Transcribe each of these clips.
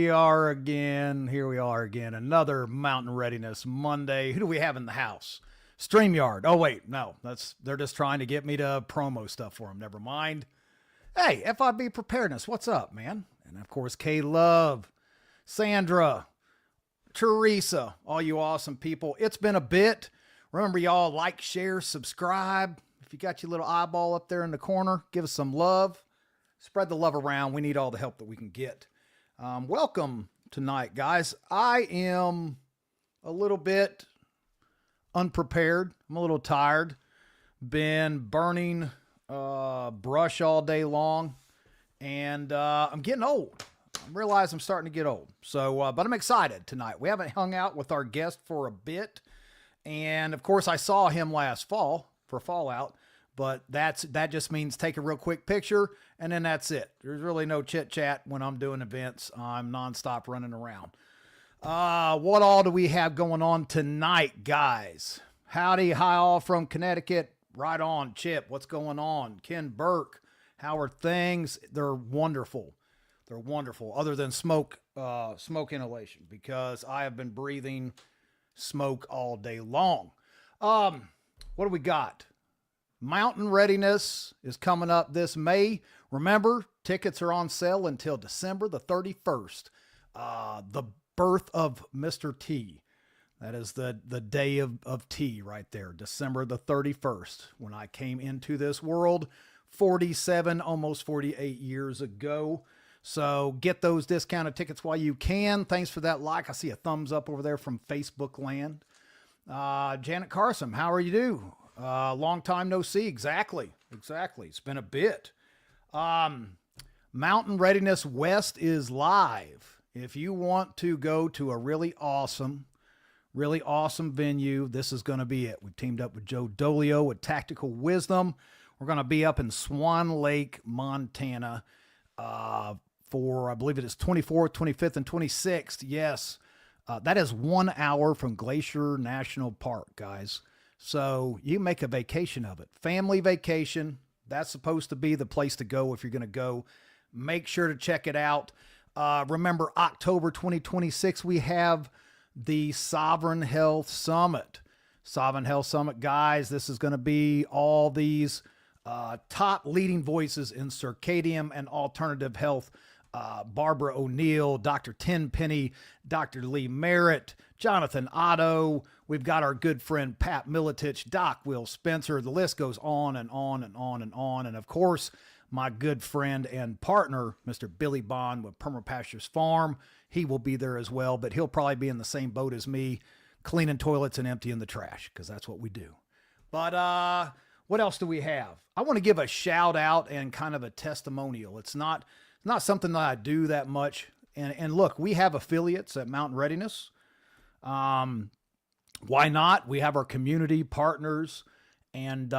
we are again. Here we are again. Another Mountain Readiness Monday. Who do we have in the house? StreamYard. Oh, wait. No, they're just trying to get me to promo stuff for them. Never mind. Hey, FIB Preparedness. What's up, man? And, of course, K-Love, Sandra, Teresa, all you awesome people. It's been a bit. Remember, y'all, like, share, subscribe. If you got your little eyeball up there in the corner, give us some love. Spread the love around. We need all the help that we can get. Welcome tonight, guys. I am a little bit unprepared. I'm a little tired. Been burning brush all day long, and I'm getting old. I realize I'm starting to get old. So, but I'm excited tonight. We haven't hung out with our guest for a bit, and of course, I saw him last fall for Fallout. But that just means take a real quick picture, and then that's it. There's really no chit-chat when I'm doing events. I'm nonstop running around. What all do we have going on tonight, guys? Howdy, hi all from Connecticut. Right on, Chip. What's going on? Ken Burke. How are things? They're wonderful. They're wonderful, other than smoke inhalation, because I have been breathing smoke all day long. What do we got? Mountain Readiness is coming up this May. Remember, tickets are on sale until December the 31st. The birth of Mr. T. That is the day of T right there, December the 31st, when I came into this world 47, almost 48 years ago. So get those discounted tickets while you can. Thanks for that like. I see a thumbs up over there from Facebook land. Janet Carson, how are you? Long time no see. Exactly. It's been a bit. Mountain Readiness West is live. If you want to go to a really awesome venue, this is going to be it. We've teamed up with Joe Dolio with Tactical Wisdom. We're going to be up in Swan Lake, Montana, for, I believe it is 24th, 25th, and 26th. Yes. That is 1 hour from Glacier National Park, guys. So you make a vacation of it. Family vacation. That's supposed to be the place to go if you're going to go. Make sure to check it out. Remember, October 2026, we have the Sovereign Health Summit. Sovereign Health Summit, guys, this is going to be all these top leading voices in circadian and alternative health. Barbara O'Neill, Dr. Tenpenny, Dr. Lee Merritt, Jonathan Otto. We've got our good friend Pat Militich, Doc Will Spencer. The list goes on and on and on and on. And of course, my good friend and partner, Mr. Billy Bond with Permapastures Farm. He will be there as well, but he'll probably be in the same boat as me, cleaning toilets and emptying the trash, because that's what we do. But what else do we have? I want to give a shout out and kind of a testimonial. It's not something that I do that much. And look, we have affiliates at Mountain Readiness. Why not? We have our community partners. And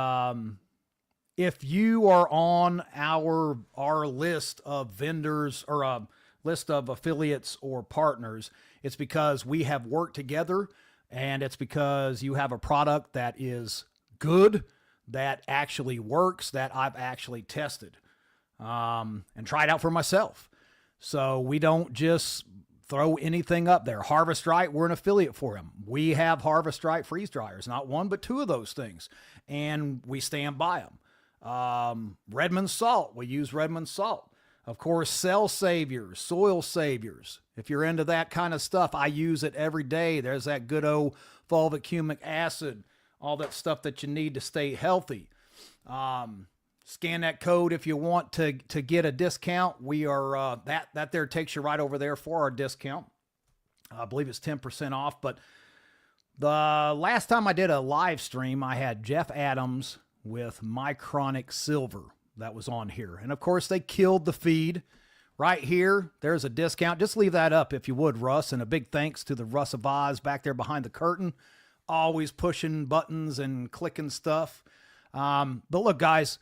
if you are on our list of vendors or a list of affiliates or partners, it's because we have worked together, and it's because you have a product that is good, that actually works, that I've actually tested. And try it out for myself. So we don't just throw anything up there. Harvest Right, we're an affiliate for them. We have Harvest Right freeze dryers, not one, but two of those things. And we stand by them. Redmond Salt, we use Redmond Salt. Of course, Cell Saviors, Soil Saviors. If you're into that kind of stuff, I use it every day. There's that good old fulvic humic acid, all that stuff that you need to stay healthy. Scan that code if you want to get a discount. We are, that there takes you right over there for our discount. I believe it's 10% off, but the last time I did a live stream, I had Jeff Adams with Mychronic Silver that was on here. And of course they killed the feed right here. There's a discount. Just leave that up if you would, Russ. And a big thanks to the Russ of Oz back there behind the curtain, always pushing buttons and clicking stuff. But look, guys,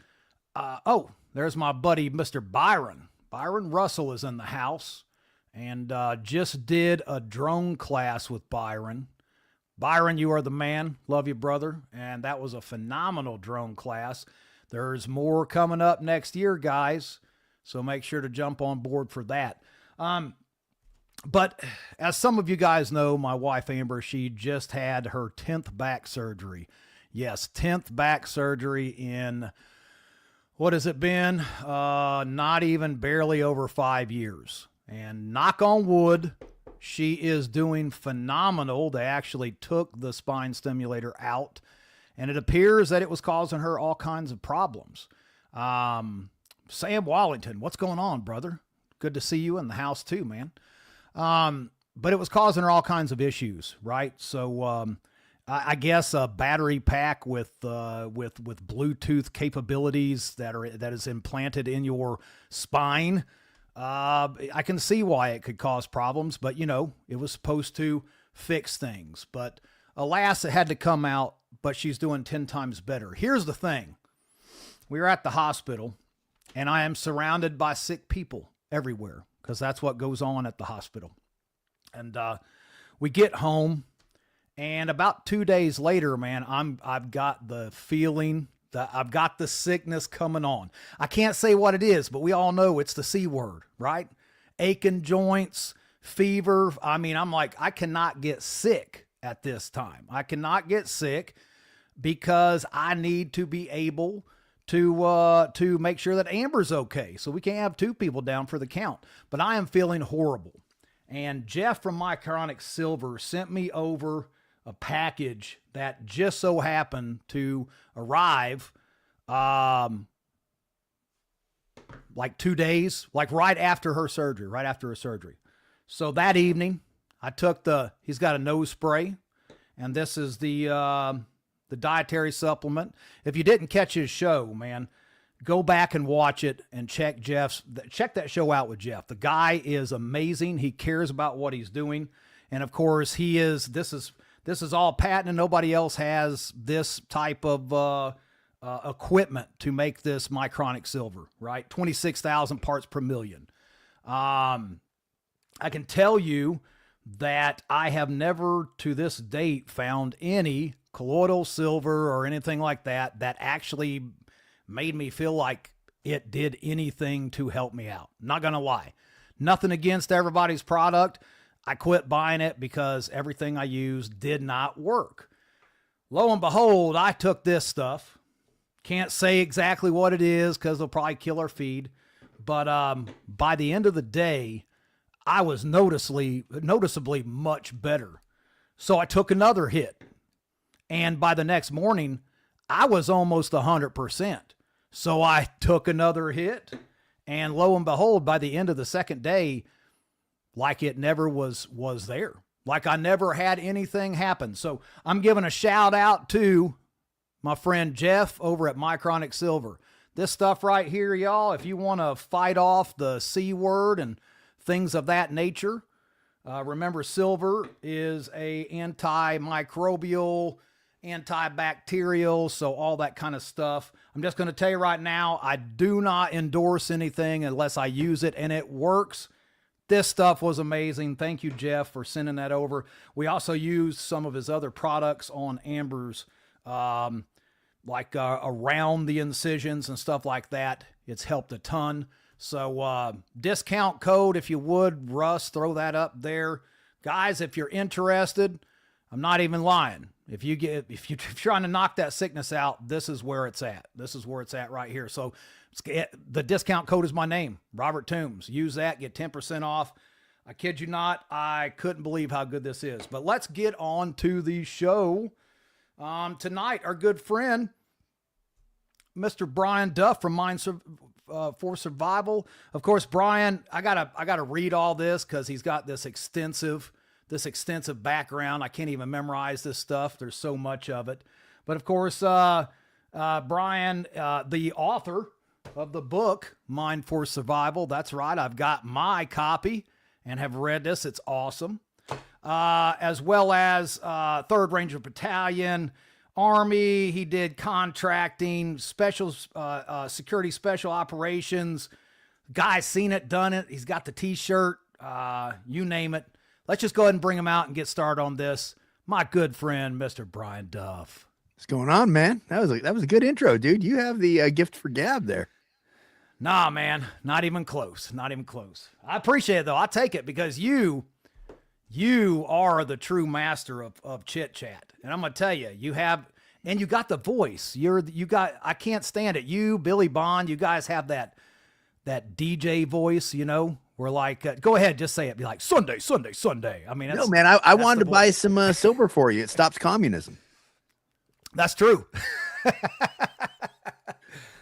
oh, there's my buddy, Mr. Byron. Byron Russell is in the house, and just did a drone class with Byron. Byron, you are the man. Love you, brother. And that was a phenomenal drone class. There's more coming up next year, guys. So make sure to jump on board for that. But as some of you guys know, my wife Amber, she just had her 10th back surgery. Yes, 10th back surgery in, what has it been? Not even barely over 5 years. And knock on wood, she is doing phenomenal. They actually took the spine stimulator out, and it appears that it was causing her all kinds of problems. Sam Wallington, what's going on, brother? Good to see you in the house too, man. But it was causing her all kinds of issues, right? So I guess a battery pack with Bluetooth capabilities that is implanted in your spine. I can see why it could cause problems, but it was supposed to fix things. But alas, it had to come out. But she's doing 10 times better. Here's the thing: we were at the hospital, and I am surrounded by sick people everywhere, because that's what goes on at the hospital. And we get home, and about 2 days later, man, I've got the feeling that I've got the sickness coming on. I can't say what it is, but we all know it's the C word, right? Aching joints, fever. I mean, I'm like, I cannot get sick at this time. I cannot get sick because I need to be able to make sure that Amber's okay. So we can't have two people down for the count. But I am feeling horrible. And Jeff from Mycronic Silver sent me over a package that just so happened to arrive like 2 days, like right after her surgery. So that evening, I took he's got a nose spray, and this is the dietary supplement. If you didn't catch his show, man, go back and watch it and check that show out with Jeff. The guy is amazing. He cares about what he's doing. And of course this is all patent, and nobody else has this type of equipment to make this Mycronic Silver, right? 26,000 parts per million. I can tell you that I have never to this date found any colloidal silver or anything like that actually made me feel like it did anything to help me out. Not gonna lie. Nothing against everybody's product. I quit buying it because everything I used did not work. Lo and behold, I took this stuff. Can't say exactly what it is because they'll probably kill our feed. But by the end of the day, I was noticeably much better. So I took another hit. And by the next morning, I was almost 100%. So I took another hit. And lo and behold, by the end of the second day, like it never was there. Like I never had anything happen. So I'm giving a shout out to my friend Jeff over at Mycronic Silver. This stuff right here, y'all, if you want to fight off the C word and things of that nature, remember silver is a antimicrobial, antibacterial, so all that kind of stuff. I'm just going to tell you right now, I do not endorse anything unless I use it, and it works. This stuff was amazing. Thank you, Jeff, for sending that over. We also used some of his other products on Amber's, like around the incisions and stuff like that. It's helped a ton. So discount code, if you would, Russ, throw that up there. Guys, if you're interested, I'm not even lying. If you're trying to knock that sickness out, this is where it's at. This is where it's at right here. So the discount code is my name, Robert Toombs. Use that, get 10% off. I kid you not, I couldn't believe how good this is. But let's get on to the show. Tonight, our good friend, Mr. Brian Duff from Mind for Survival. Of course, Brian, I gotta read all this because he's got this extensive background. I can't even memorize this stuff. There's so much of it. But of course, Brian, the author of the book, Mind for Survival. That's right. I've got my copy and have read this. It's awesome. As well as 3rd Ranger Battalion, Army. He did contracting, special security, special operations. Guy's seen it, done it. He's got the t-shirt, you name it. Let's just go ahead and bring him out and get started on this. My good friend, Mr. Brian Duff. What's going on, man? That was a good intro, dude. You have the gift for gab there. Nah, man, not even close. Not even close. I appreciate it, though. I take it because you You are the true master of chit chat. And I'm going to tell you, and you got the voice. I can't stand it. You, Billy Bond, you guys have that DJ voice, we're like, go ahead, just say it. Be like, Sunday, Sunday, Sunday. I mean, No, man, I wanted to buy some silver for you. It stops communism. That's true.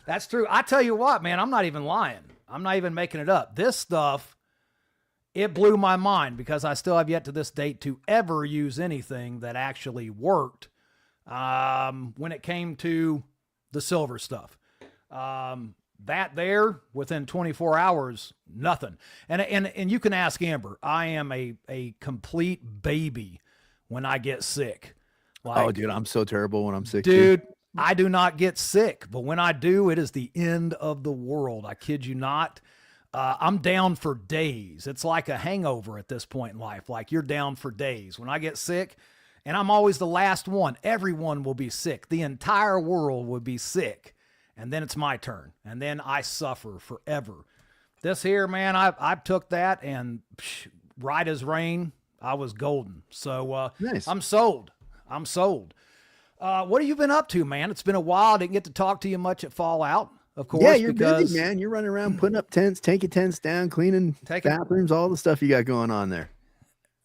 That's true. I tell you what, man, I'm not even lying. I'm not even making it up. This stuff, it blew my mind because I still have yet to this date to ever use anything that actually worked when it came to the silver stuff. That there within 24 hours, nothing. And you can ask Amber. I am a complete baby when I get sick. Oh, dude, I'm so terrible when I'm sick. Dude, too. I do not get sick, but when I do, it is the end of the world. I kid you not. I'm down for days. It's like a hangover at this point in life. Like you're down for days. When I get sick, and I'm always the last one, everyone will be sick. The entire world will be sick. And then it's my turn. And then I suffer forever. This here, man, I took that and right as rain, I was golden. So nice. I'm sold. What have you been up to, man? It's been a while. I didn't get to talk to you much at Fallout, of course. Yeah, you're busy, man. You're running around putting up tents, taking tents down, cleaning bathrooms, all the stuff you got going on there.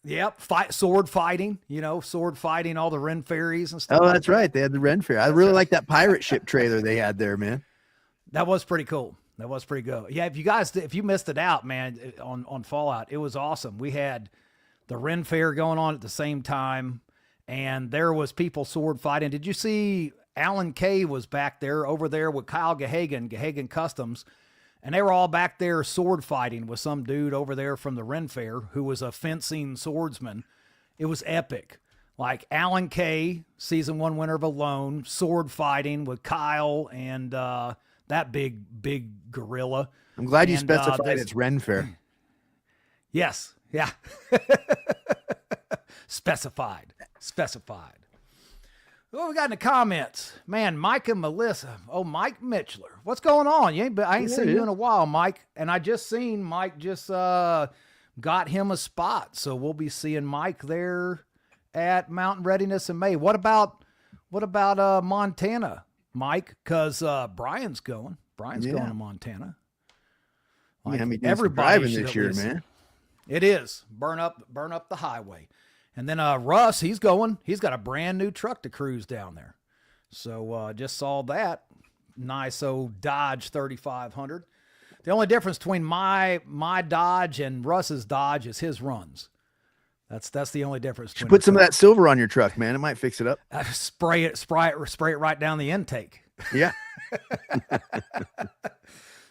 Yep, sword fighting, all the Ren Fairies and stuff. Oh, that's right. They had the Ren Fair. I really like that pirate ship trailer they had there, man. That was pretty cool. That was pretty good. Yeah, if you missed it out, man, on Fallout, it was awesome. We had the Ren Fair going on at the same time, and there was people sword fighting. Did you see Alan Kay was back there over there with Kyle Gahagan Customs? And they were all back there sword fighting with some dude over there from the Ren Fair who was a fencing swordsman. It was epic. Like Alan Kay, season 1 winner of Alone, sword fighting with Kyle and that big gorilla. I'm glad you specified it's Ren Fair. Yes. Yeah. Specified. What we got in the comments? Man, Mike and Melissa. Oh, Mike Mitchler. What's going on? I ain't seen you in a while, Mike. And I just seen Mike just got him a spot. So we'll be seeing Mike there at Mountain Readiness in May. What about Montana, Mike? Because Brian's going. Brian's going to Montana. Like, everybody driving this year, man. It is. Burn up the highway. And then Russ, he's going. He's got a brand new truck to cruise down there. So just saw that. Nice old Dodge 3500. The only difference between my Dodge and Russ's Dodge is his runs. That's the only difference. Put some of that silver on your truck, man. It might fix it up. Spray it right down the intake. Yeah.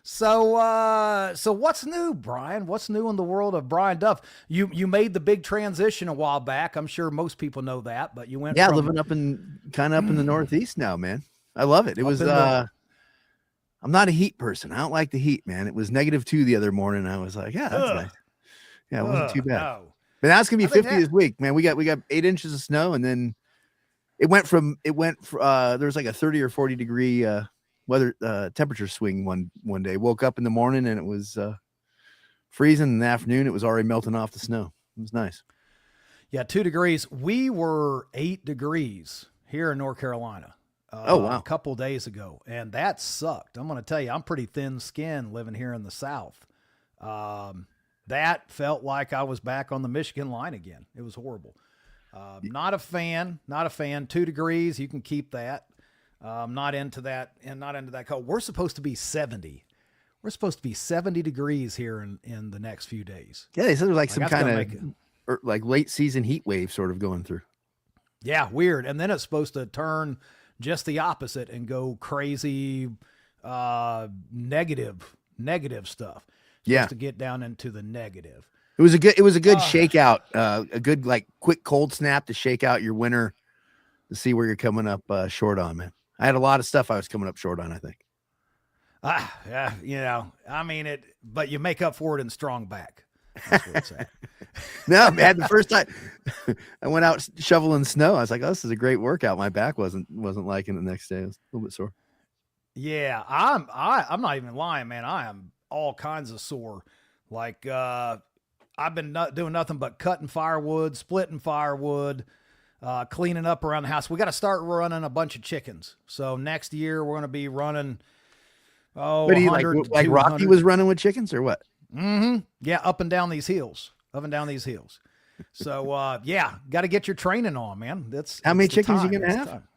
So what's new, Brian? What's new in the world of Brian Duff? You made the big transition a while back. I'm sure most people know that, but you went living up in the Northeast now, man. I love it. It was I'm not a heat person. I don't like the heat, man. It was -2 the other morning. I was like, yeah, that's nice. Yeah, it wasn't too bad. No. But now it's gonna be 50 this week, man. We got 8 inches of snow, and then it went there was like a 30 or 40 degree weather temperature swing one day. Woke up in the morning and it was freezing. In the afternoon it was already melting off the snow. It was nice. Yeah, 2 degrees. We were 8 degrees here in North Carolina a couple days ago, and that sucked. I'm going to tell you, I'm pretty thin-skinned living here in the South. That felt like I was back on the Michigan line again. It was horrible. Not a fan. 2 degrees, you can keep that. Not into that, and not into that cold. We're supposed to be 70. We're supposed to be 70 degrees here in the next few days. Yeah, they said there's like some kind of like late season heat wave sort of going through. Yeah, weird. And then it's supposed to turn just the opposite and go crazy, negative stuff. To get down into the negative. It was a good shakeout, a good like quick cold snap to shake out your winter to see where you're coming up short on, man. I had a lot of stuff I was coming up short on, I think. Yeah, I mean but you make up for it in strong back. That's what it's at. No, man, the first time I went out shoveling snow, I was like, oh, this is a great workout. My back wasn't liking it the next day. It was a little bit sore. Yeah, I'm not even lying, man. I am all kinds of sore. Like, I I've been not doing nothing but cutting firewood, splitting firewood, cleaning up around the house. We got to start running a bunch of chickens. So next year we're going to be running, But he like 100 to Rocky 200. was running with chickens or what? Yeah, up and down these hills. So, yeah, got to get your training on, man. How many the chickens time. you going to It's have? time.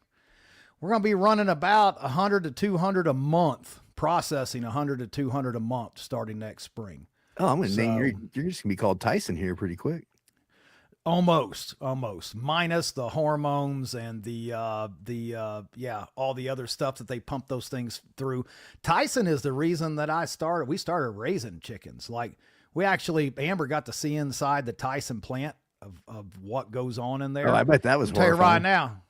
We're going to be running about 100 to 200 a month, processing 100 to 200 a month starting next spring. Oh, I'm going to name you're just going to be called Tyson here pretty quick. Almost minus the hormones and the all the other stuff that they pump those things through. Tyson is the reason that we started raising chickens. Like Amber got to see inside the Tyson plant of what goes on in there. Oh, I bet that was I'll tell you horrifying. right now,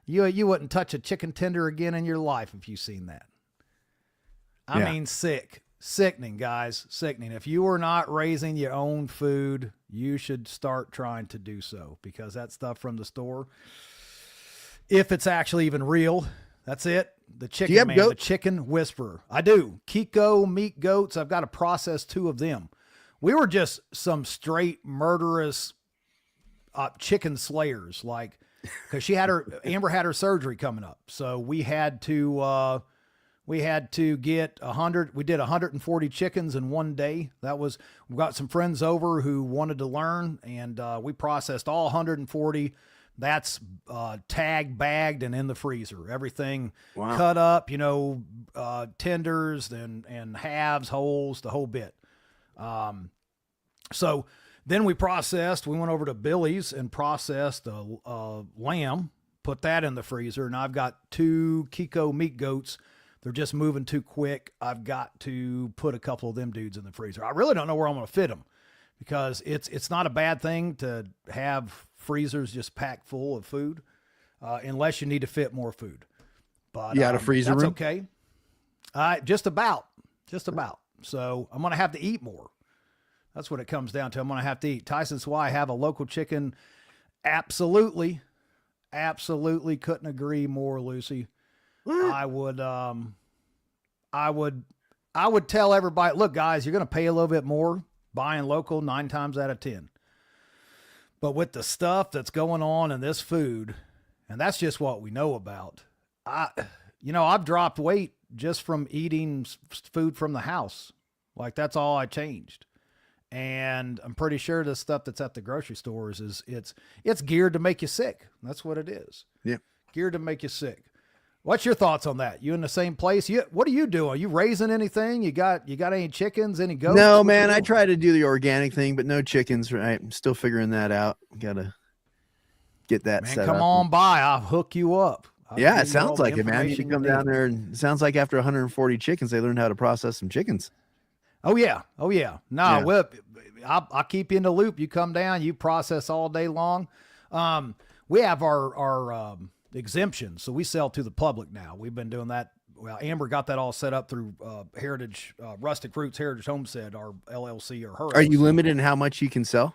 you wouldn't touch a chicken tender again in your life if you seen that. I mean, sickening, guys, sickening. If you are not raising your own food, you should start trying to do so, because that stuff from the store, if it's actually even real, that's it. The chicken man, the chicken whisperer. I do. Kiko meat goats. I've got to process 2 of them. We were just some straight murderous chicken slayers, like, because Amber had her surgery coming up, so we had to get 100. We did 140 chickens in one day. We got some friends over who wanted to learn, and we processed all 140. That's tagged, bagged, and in the freezer. Everything cut up, tenders and halves, wholes, the whole bit. So then we went over to Billy's and processed a lamb, put that in the freezer, and I've got 2 Kiko meat goats. They're just moving too quick. I've got to put a couple of them dudes in the freezer. I really don't know where I'm going to fit them, because it's not a bad thing to have freezers just packed full of food, unless you need to fit more food. But you got a freezer that's room? Okay. Just about. So I'm going to have to eat more. That's what it comes down to. I'm going to have to eat. Tyson's why I have a local chicken. Absolutely couldn't agree more, Lucy. What? I would tell everybody, look, guys, you're going to pay a little bit more buying local 9 times out of 10. But with the stuff that's going on in this food, and that's just what we know about, I've dropped weight just from eating food from the house. Like, that's all I changed. And I'm pretty sure the stuff that's at the grocery stores it's geared to make you sick. That's what it is. Yeah. Geared to make you sick. What's your thoughts on that? You in the same place? What are you doing? Are you raising anything? You got any chickens, any goats? No, man, I try to do the organic thing, but no chickens, right? I'm still figuring that out. Got to get that set up. Come on by. I'll hook you up. Yeah, it sounds like it, man. You can come down there, and it sounds like after 140 chickens, they learned how to process some chickens. Oh yeah. No, I'll keep you in the loop. You come down, you process all day long. We have our exemptions, so we sell to the public now. We've been doing that. Well, Amber got that all set up through Heritage Rustic Roots Heritage Homestead, our LLC or her. Are you limited in how much you can sell?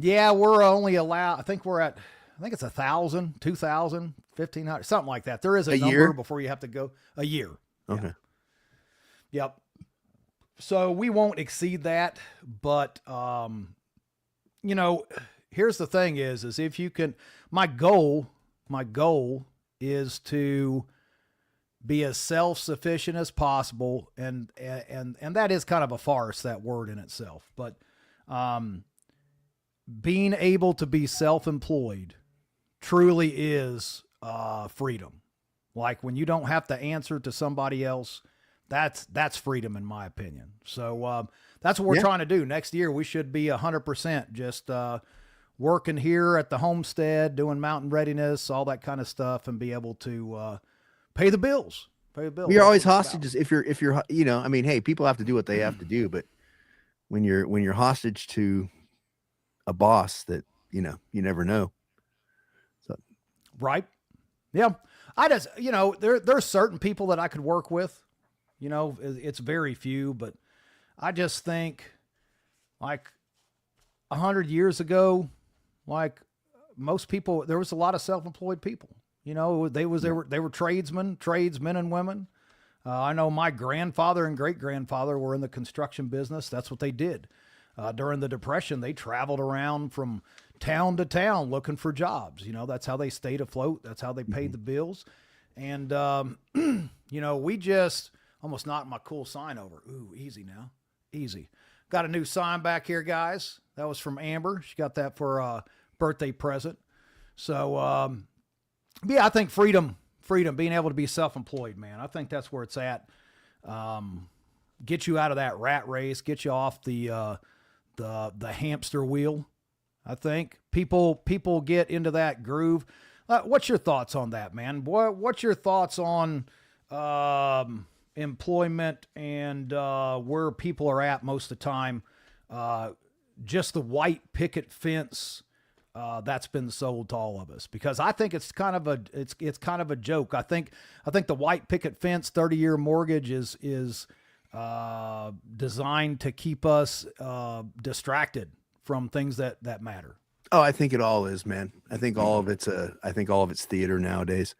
Yeah, we're only allowed. I think it's 1,000, 2,000, 1,500, something like that. There is a number year? before you have to go a year. Okay. Yeah. Yep. So we won't exceed that, but here's the thing is if you can, my goal is to be as self-sufficient as possible. And that is kind of a farce, that word in itself, but being able to be self-employed truly is freedom. Like when you don't have to answer to somebody else, that's freedom in my opinion. So that's what we're trying to do. Next year, we should be 100% just working here at the homestead, doing mountain readiness, all that kind of stuff, and be able to pay the bills. You're always hostages. If you're, I mean, hey, people have to do what they have to do, but when you're hostage to a boss that, you never know. So. Right. Yeah. I just, there's certain people that I could work with. It's very few, but I just think like 100 years ago, like most people, there was a lot of self-employed people, they were tradesmen and women. I know my grandfather and great grandfather were in the construction business. That's what they did. during the Depression, they traveled around from town to town looking for jobs. That's how they stayed afloat. That's how they paid the bills. And, we just almost knocked my cool sign over. Ooh, easy now. Easy. Got a new sign back here, guys. That was from Amber. She got that for a birthday present. So, I think freedom, being able to be self-employed, man. I think that's where it's at. Get you out of that rat race, get you off the hamster wheel. I think people get into that groove. What's your thoughts on that, man? What's your thoughts on employment and where people are at most of the time? Just the white picket fence that's been sold to all of us, because I think it's kind of a joke. I think the white picket fence 30-year mortgage is designed to keep us distracted from things that matter. Oh, I think it all is, man. I think all of it's theater nowadays.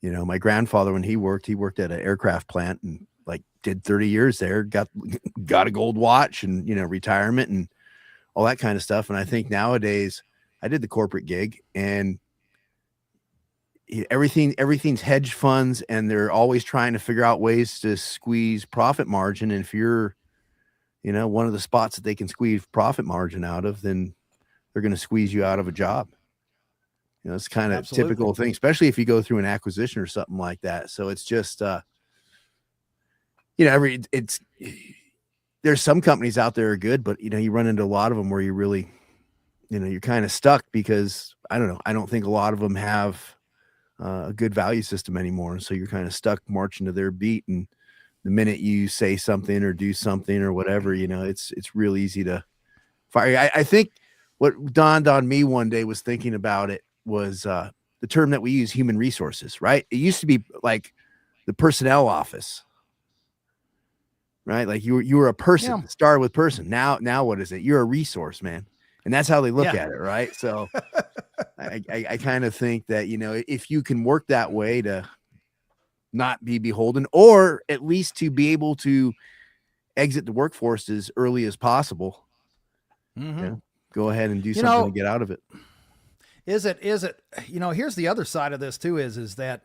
My grandfather, when he worked at an aircraft plant and did 30 years there, got a gold watch and, retirement and all that kind of stuff. And I think nowadays I did the corporate gig, and everything's hedge funds, and they're always trying to figure out ways to squeeze profit margin. And if you're, one of the spots that they can squeeze profit margin out of, then they're going to squeeze you out of a job. It's kind of typical thing, especially if you go through an acquisition or something like that. So it's just, there's some companies out there are good, but you run into a lot of them where you really, you're kind of stuck because I don't know. I don't think a lot of them have a good value system anymore. And so you're kind of stuck marching to their beat. And the minute you say something or do something or whatever, it's real easy to fire. I think what dawned on me one day was thinking about it was the term that we use, human resources, right? It used to be like the personnel office, right? Like you were a person, started with person. Now what is it? You're a resource, man. And that's how they look at it, right? So I kind of think that, if you can work that way to not be beholden, or at least to be able to exit the workforce as early as possible, go ahead and do something to get out of it. Is it, here's the other side of this too, is that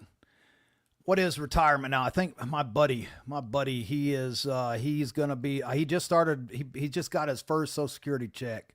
what is retirement now? I think my buddy, he's going to be, he just got his first Social Security check.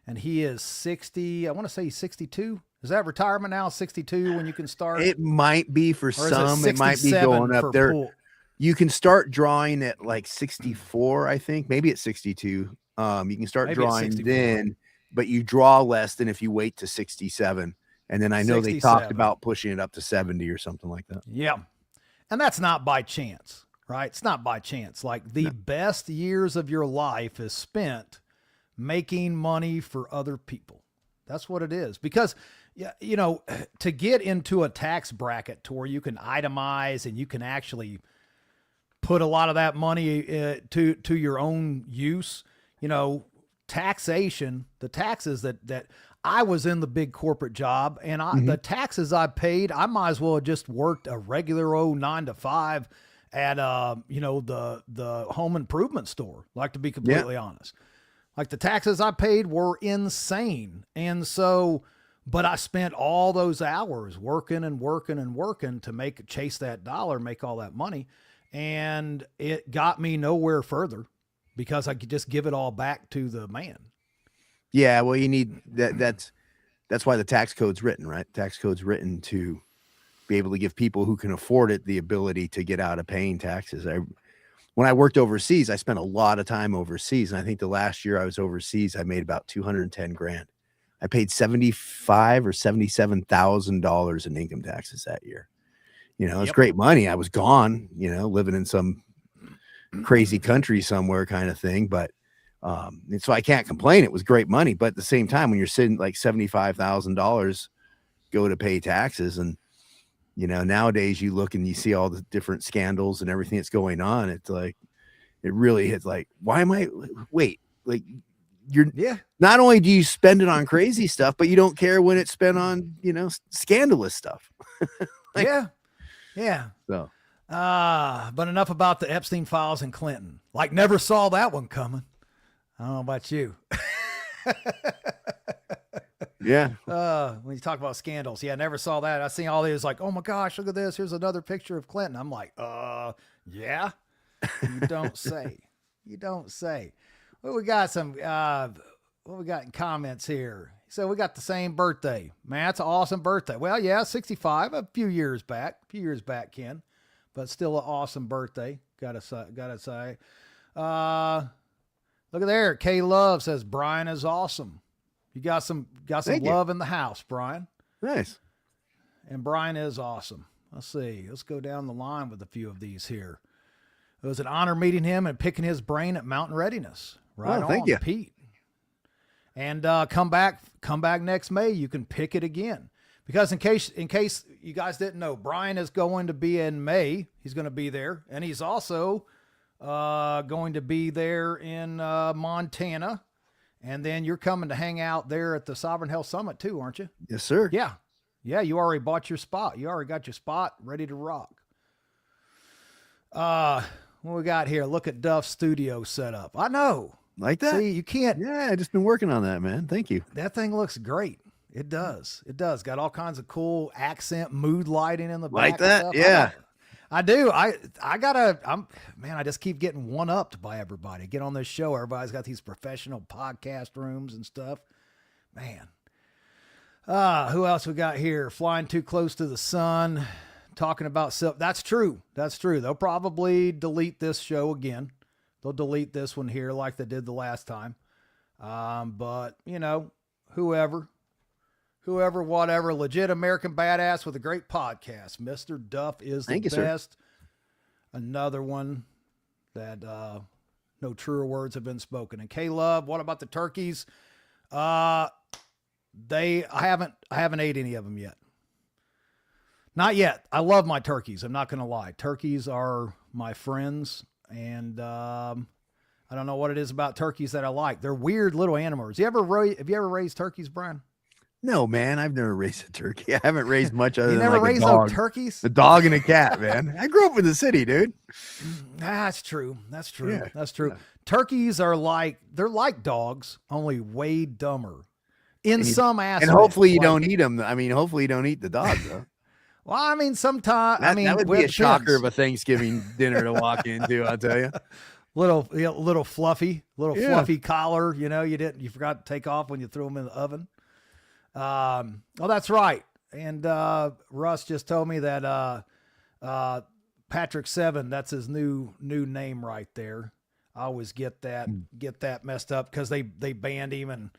And he is 60. I want to say he's 62. Is that retirement now? 62 when you can start? It might be for some. It might be going up there. Pool. You can start drawing at 64, I think. Maybe at 62. You can start drawing then, but you draw less than if you wait to 67. And then I know 67. They talked about pushing it up to 70 or something like that. Yeah. And that's not by chance, right? It's not by chance. The best years of your life is spent making money for other people. That's what it is. Because, to get into a tax bracket to where you can itemize and you can actually put a lot of that money to your own use, taxation, the taxes that I was in the big corporate job, and the taxes I paid, I might as well have just worked a regular old 9 to 5 at, the home improvement store, to be completely honest. The taxes I paid were insane. And so, but I spent all those hours working and working and working to chase that dollar, make all that money. And it got me nowhere further because I could just give it all back to the man. Yeah. Well, you need that. That's why the tax code's written, right? Tax code's written to be able to give people who can afford it the ability to get out of paying taxes. When I worked overseas, I spent a lot of time overseas. And I think the last year I was overseas, I made about 210 grand. I paid $75,000 or $77,000 in income taxes that year. It's great money. I was gone, living in some crazy country somewhere kind of thing. But and so I can't complain. It was great money. But at the same time, when you're sitting $75,000 go to pay taxes, and nowadays you look and you see all the different scandals and everything that's going on. It's it really hits why am I, not only do you spend it on crazy stuff, but you don't care when it's spent on, scandalous stuff. Yeah. So, but enough about the Epstein files and Clinton. Never saw that one coming. I don't know about you. Yeah. When you talk about scandals, yeah, I never saw that. I seen all these like, oh my gosh, look at this. Here's another picture of Clinton. I'm like, yeah. You don't say. You don't say. Well, we got some. What we got in comments here? So we got the same birthday. Man, that's an awesome birthday. Well, yeah, 65, a few years back, Ken, but still an awesome birthday. Gotta say. Look at there. K Love says Brian is awesome. You got some love in the house, Brian. Nice. And Brian is awesome. Let's see. Let's go down the line with a few of these here. It was an honor meeting him and picking his brain at Mountain Readiness. Right on, thank you, Pete. And come back next May. You can pick it again. Because in case you guys didn't know, Brian is going to be in May. He's going to be there. And he's also going to be there in Montana. And then you're coming to hang out there at the Sovereign Health Summit too, aren't you? Yes, sir. Yeah. Yeah, you already bought your spot. You already got your spot ready to rock. What we got here? Look at Duff's studio setup. I know. Like that? See, you can't. Yeah, I just been working on that, man. Thank you. That thing looks great. It does. It does. Got all kinds of cool accent mood lighting in the back. Like that? Yeah. I do. I just keep getting one-upped by everybody. Get on this show. Everybody's got these professional podcast rooms and stuff. Man. Who else we got here? Flying too close to the sun. Talking about self. That's true. That's true. They'll probably delete this show again. They'll delete this one here like they did the last time. But, you know, whoever, whatever, legit American badass with a great podcast. Mr. Duff is the best. Sir. Another one that no truer words have been spoken. And K-Love, what about the turkeys? I haven't ate any of them yet. Not yet. I love my turkeys. I'm not going to lie. Turkeys are my friends. And I don't know what it is about turkeys that I like. They're weird little animals. Have you ever raised turkeys, Brian? No, man. I've never raised a turkey. I haven't raised much other than like raised a dog. No turkeys? A dog and a cat, man. I grew up in the city, dude. That's true. That's true. Yeah. That's true. Yeah. Turkeys they're like dogs, only way dumber in some aspects. And hopefully you don't eat them. I mean, hopefully you don't eat the dog, though. Well, I mean, sometimes that would be a shocker of a Thanksgiving dinner to walk into. I'll tell you, little fluffy collar. You know, you forgot to take off when you threw them in the oven. Oh, that's right. And Russ just told me that Patrick 7. That's his new name right there. I always get that messed up because they banned him, and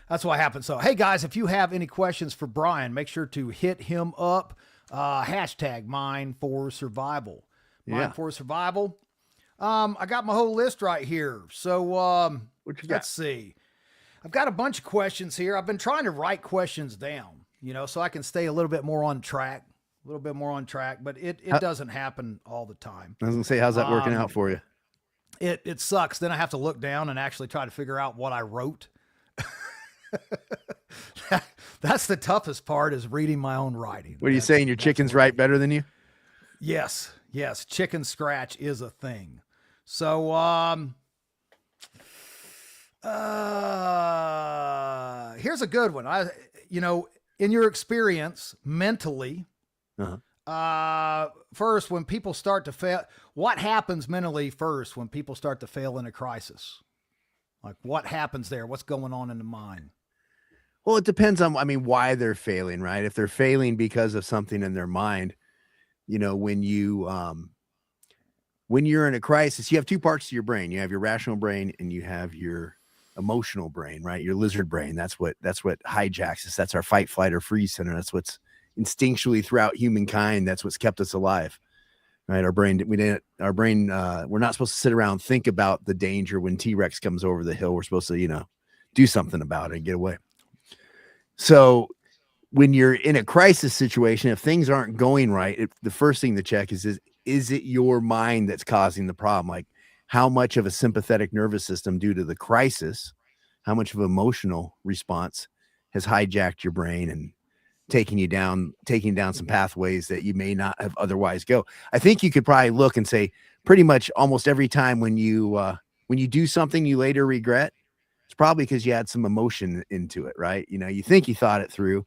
that's what happened. So, hey guys, if you have any questions for Brian, make sure to hit him up. Hashtag Mine for Survival. Mine for Survival. I got my whole list right here. So let's see. I've got a bunch of questions here. I've been trying to write questions down, you know, so I can stay a little bit more on track, but it doesn't happen all the time. I was gonna say, how's that working out for you? It sucks. Then I have to look down and actually try to figure out what I wrote. That's the toughest part, is reading my own writing. What are you saying? Your chickens write better than you? Yes. Chicken scratch is a thing. So, here's a good one. In your experience mentally, first, when people start to fail, what happens mentally first when people start to fail in a crisis? Like, what happens there? What's going on in the mind? Well, it depends on, why they're failing, right? If they're failing because of something in their mind, you know, when you're in a crisis, you have two parts to your brain. You have your rational brain and you have your emotional brain, right? Your lizard brain. That's what hijacks us. That's our fight, flight, or freeze center. That's what's instinctually throughout humankind. That's what's kept us alive, right? We're not supposed to sit around and think about the danger when T-Rex comes over the hill. We're supposed to, do something about it and get away. So when you're in a crisis situation, if things aren't going right, the first thing to check is it your mind that's causing the problem? Like, how much of a sympathetic nervous system due to the crisis, how much of an emotional response has hijacked your brain and taking down some pathways that you may not have otherwise go? I think you could probably look and say pretty much almost every time when you when you do something you later regret, it's probably because you had some emotion into it, right? You know, you think you thought it through,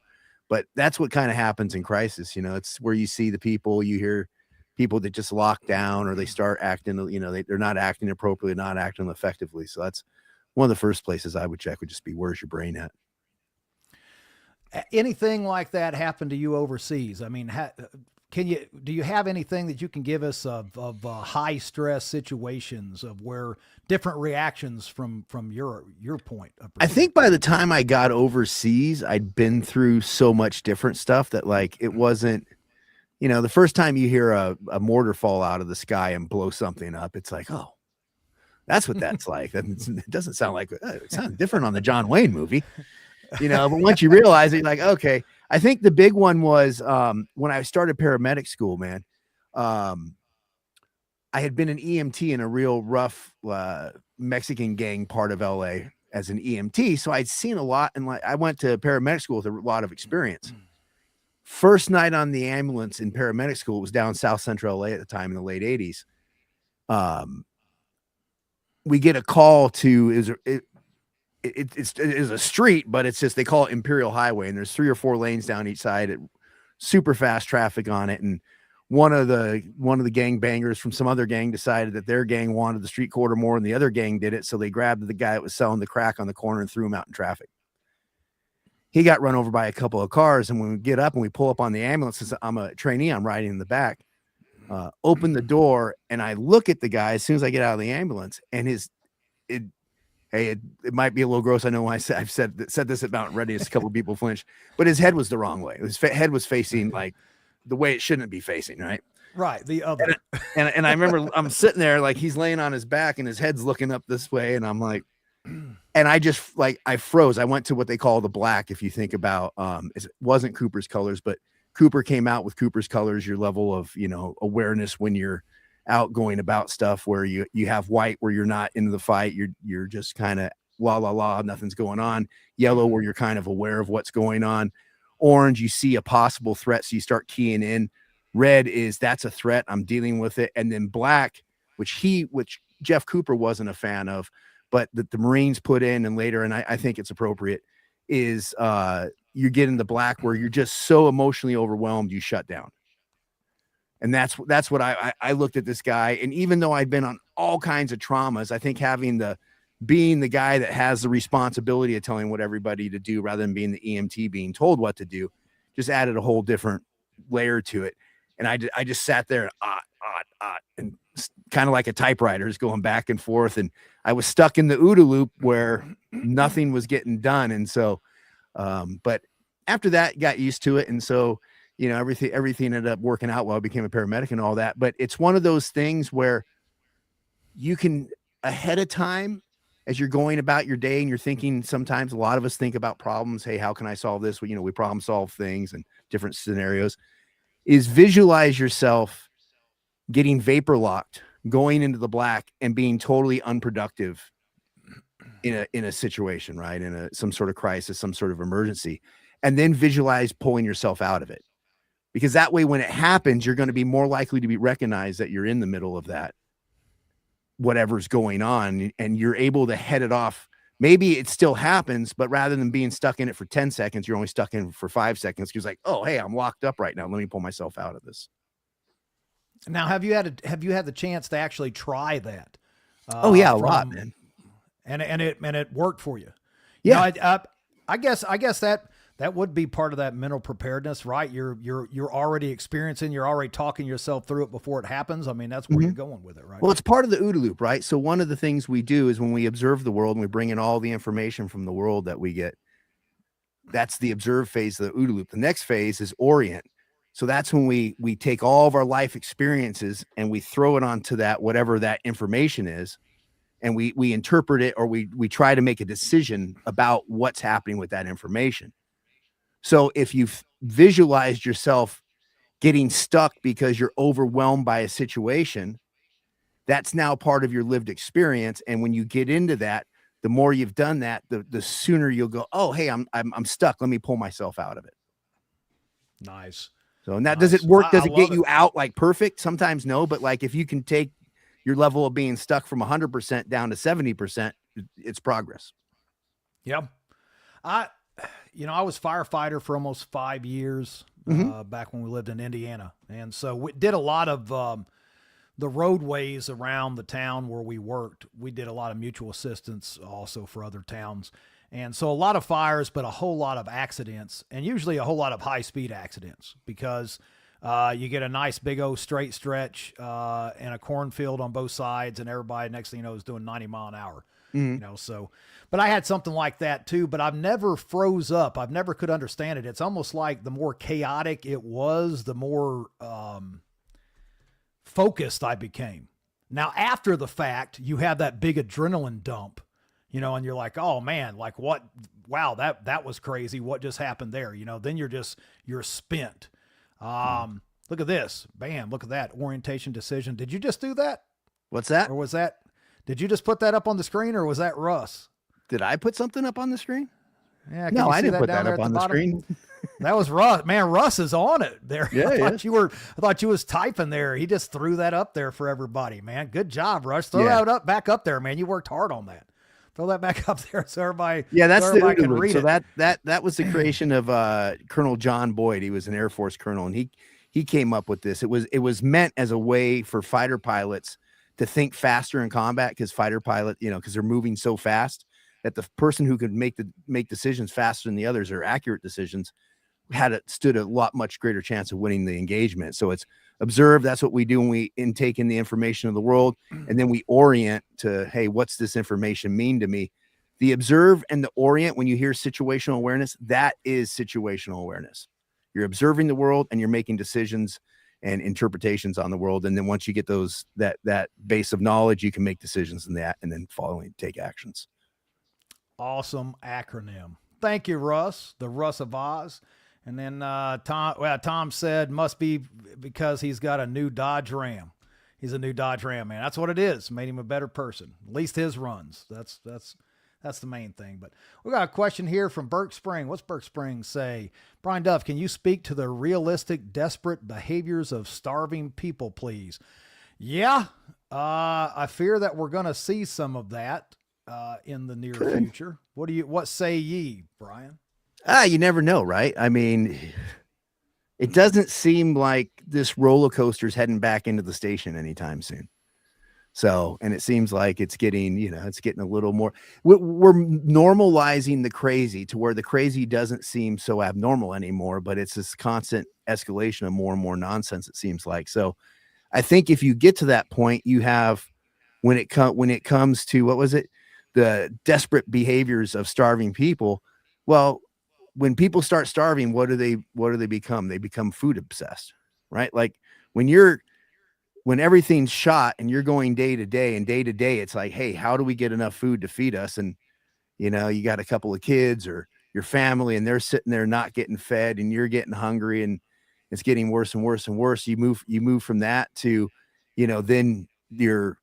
but that's what kind of happens in crisis. You know, it's where you see the people, you hear people that just lock down or they start acting, you know, they're not acting appropriately, not acting effectively. So that's one of the first places I would check would just be, where's your brain at? Anything like that happen to you overseas? I mean, do you have anything that you can give us of high stress situations of where different reactions from your point of I think by the time I got overseas, I'd been through so much different stuff that like, it wasn't, you know, the first time you hear a mortar fall out of the sky and blow something up, it's like, oh, that's what that's like. It doesn't sound like, it sounds different on the John Wayne movie, you know, but once you realize it, you're like, okay. I think the big one was when I started paramedic school, man. I had been an EMT in a real rough Mexican gang part of LA as an EMT. So I'd seen a lot, and like I went to paramedic school with a lot of experience. First night on the ambulance in paramedic school, it was down South Central LA at the time in the late 80s. We get a call to, it's a street, but it's just, they call it Imperial Highway, and there's 3 or 4 lanes down each side, super fast traffic on it. And one of the gang bangers from some other gang decided that their gang wanted the street quarter more than the other gang did it. So they grabbed the guy that was selling the crack on the corner and threw him out in traffic. He got run over by a couple of cars. And when we get up and we pull up on the ambulance, since I'm a trainee, I'm riding in the back, open the door. And I look at the guy as soon as I get out of the ambulance, and it might be a little gross. I know I've said this at Mountain Readiness, a couple of people flinched, but his head was the wrong way. His head was facing like the way it shouldn't be facing, right? Right. The other. And I remember I'm sitting there, like he's laying on his back and his head's looking up this way. And I'm like, and I just like, I froze. I went to what they call the black. If you think about, it wasn't Cooper's colors, but Cooper came out with Cooper's colors, your level of, you know, awareness when you're out going about stuff, where you have white, where you're not into the fight. You're just kind of la, nothing's going on. Yellow, where you're kind of aware of what's going on. Orange, you see a possible threat, so you start keying in. Red is, that's a threat, I'm dealing with it. And then black, which Jeff Cooper wasn't a fan of, but that the Marines put in, and later, and I think it's appropriate, is you get in the black where you're just so emotionally overwhelmed, you shut down. And that's what I looked at this guy. And even though I'd been on all kinds of traumas, I think being the guy that has the responsibility of telling what everybody to do rather than being the EMT being told what to do, just added a whole different layer to it. And I just sat there and kind of like a typewriter is going back and forth. And I was stuck in the OODA loop where nothing was getting done. And so, but after that, got used to it. And so, you know, everything ended up working out well. I became a paramedic and all that. But it's one of those things where you can, ahead of time, as you're going about your day and you're thinking, sometimes a lot of us think about problems. Hey, how can I solve this? Well, you know, we problem solve things and different scenarios. Is visualize yourself getting vapor locked, going into the black, and being totally unproductive in a situation, right? In some sort of crisis, some sort of emergency, and then visualize pulling yourself out of it. Because that way, when it happens, you're going to be more likely to be recognized that you're in the middle of that, whatever's going on, and you're able to head it off. Maybe it still happens, but rather than being stuck in it for 10 seconds, you're only stuck in for 5 seconds. Because like, oh, hey, I'm locked up right now. Let me pull myself out of this. Now, have you had the chance to actually try that? Oh yeah, a lot, man. And it worked for you. Yeah. You know, I guess that would be part of that mental preparedness, right? You're already experiencing, you're already talking yourself through it before it happens. I mean, that's where you're going with it, right? Well, it's part of the OODA loop, right? So one of the things we do is when we observe the world and we bring in all the information from the world that we get, that's the observe phase of the OODA loop. The next phase is orient. So that's when we take all of our life experiences and we throw it onto that, whatever that information is, and we interpret it, or we try to make a decision about what's happening with that information. So if you've visualized yourself getting stuck because you're overwhelmed by a situation, that's now part of your lived experience. And when you get into that, the more you've done that, the sooner you'll go, oh, hey, I'm stuck. Let me pull myself out of it. Nice. So, and that, does it work? Does it get you out like perfect? Sometimes no, but like if you can take your level of being stuck from 100% down to 70%, it's progress. Yep. I was firefighter for almost 5 years back when we lived in Indiana. And so we did a lot of the roadways around the town where we worked. We did a lot of mutual assistance also for other towns. And so a lot of fires, but a whole lot of accidents, and usually a whole lot of high-speed accidents, because you get a nice big old straight stretch and a cornfield on both sides, and everybody, next thing you know, is doing 90 mile an hour. So, but I had something like that too, but I've never froze up. I've never could understand it. It's almost like the more chaotic it was, the more focused I became. Now, after the fact, you have that big adrenaline dump, and you're like, oh man, like what? Wow, that was crazy. What just happened there? Then you're spent. Look at this. Bam. Look at that orientation decision. Did you just do that? What's that? Or did you just put that up on the screen, or was that Russ? Did I put something up on the screen? Yeah. No, I didn't put that up on the screen. That was Russ. Man, Russ is on it there. Yeah, I thought you was typing there. He just threw that up there for everybody, man. Good job, Russ. Throw that back up there, man. You worked hard on that. Throw that back up there so everybody. Yeah, that's so everybody can read so it. that was the creation of Colonel John Boyd. He was an Air Force colonel, and he came up with this. It was meant as a way for fighter pilots to think faster in combat, because fighter pilot, because they're moving so fast that the person who could make decisions faster than the others, or accurate decisions, stood a much greater chance of winning the engagement. So it's observe. That's what we do when we intake in the information of the world, and then we orient to, hey, what's this information mean to me? The observe and the orient, when you hear situational awareness, that is situational awareness. You're observing the world and you're making decisions and interpretations on the world. And then once you get that base of knowledge, you can make decisions in that, and then take actions. Awesome acronym. Thank you, Russ, the Russ of Oz. And then Tom said must be because he's got a new Dodge Ram. He's a new Dodge Ram, man. That's what it is. Made him a better person. At least his runs. That's the main thing. But we got a question here from Burke Spring. What's Burke Spring say? Brian Duff, can you speak to the realistic, desperate behaviors of starving people, please? Yeah. I fear that we're going to see some of that in the near future. What say ye, Brian? You never know, right? I mean, it doesn't seem like this roller coaster is heading back into the station anytime soon. So, and it seems like it's getting a little more, we're normalizing the crazy to where the crazy doesn't seem so abnormal anymore, but it's this constant escalation of more and more nonsense, it seems like. So I think if you get to that point, you have, when it comes to, what was it? The desperate behaviors of starving people. Well, when people start starving, what do they become? They become food obsessed, right? Like when everything's shot and you're going day to day, it's like, hey, how do we get enough food to feed us? And, you got a couple of kids or your family, and they're sitting there not getting fed, and you're getting hungry, and it's getting worse and worse and worse. You move from that to, then you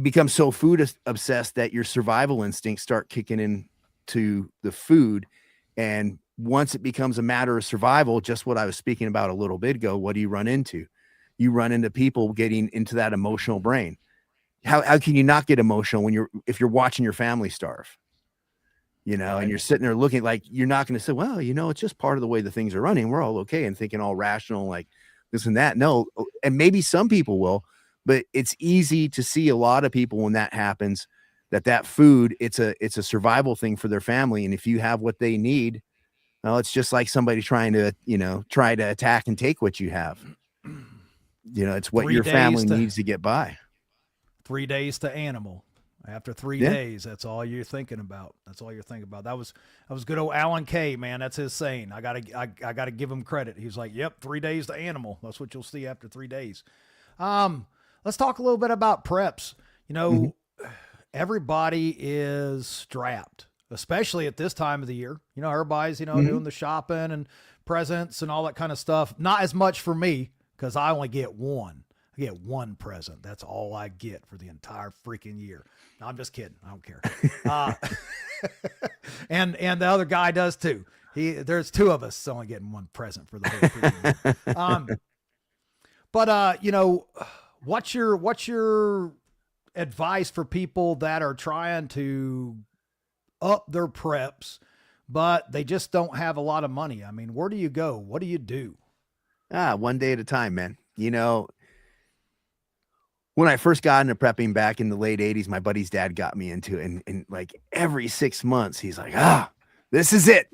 become so food obsessed that your survival instincts start kicking in to the food. And once it becomes a matter of survival, just what I was speaking about a little bit ago, what do you run into? You run into people getting into that emotional brain. How can you not get emotional if you're watching your family starve? And you're sitting there looking like, you're not going to say, well, it's just part of the way the things are running. We're all okay, and thinking all rational, like this and that. No. And maybe some people will, but it's easy to see a lot of people when that happens, that food, it's a survival thing for their family. And if you have what they need, well, it's just like somebody trying to attack and take what you have. It's what your family needs to get by. 3 days to animal. After 3 days, that's all you're thinking about. That was good old Alan Kay, man. That's his saying. I gotta give him credit. He was like, yep, 3 days to animal. That's what you'll see after 3 days. Let's talk a little bit about preps. Everybody is strapped, especially at this time of the year. Everybody's, doing the shopping and presents and all that kind of stuff. Not as much for me, because I only get one. I get one present. That's all I get for the entire freaking year. No, I'm just kidding. I don't care. And the other guy does too. There's two of us only getting one present for the whole freaking year. But what's your advice for people that are trying to up their preps, but they just don't have a lot of money? I mean, where do you go? What do you do? One day at a time, man. You know, when I first got into prepping back in the late 80s, my buddy's dad got me into it. And like every 6 months, he's like, this is it.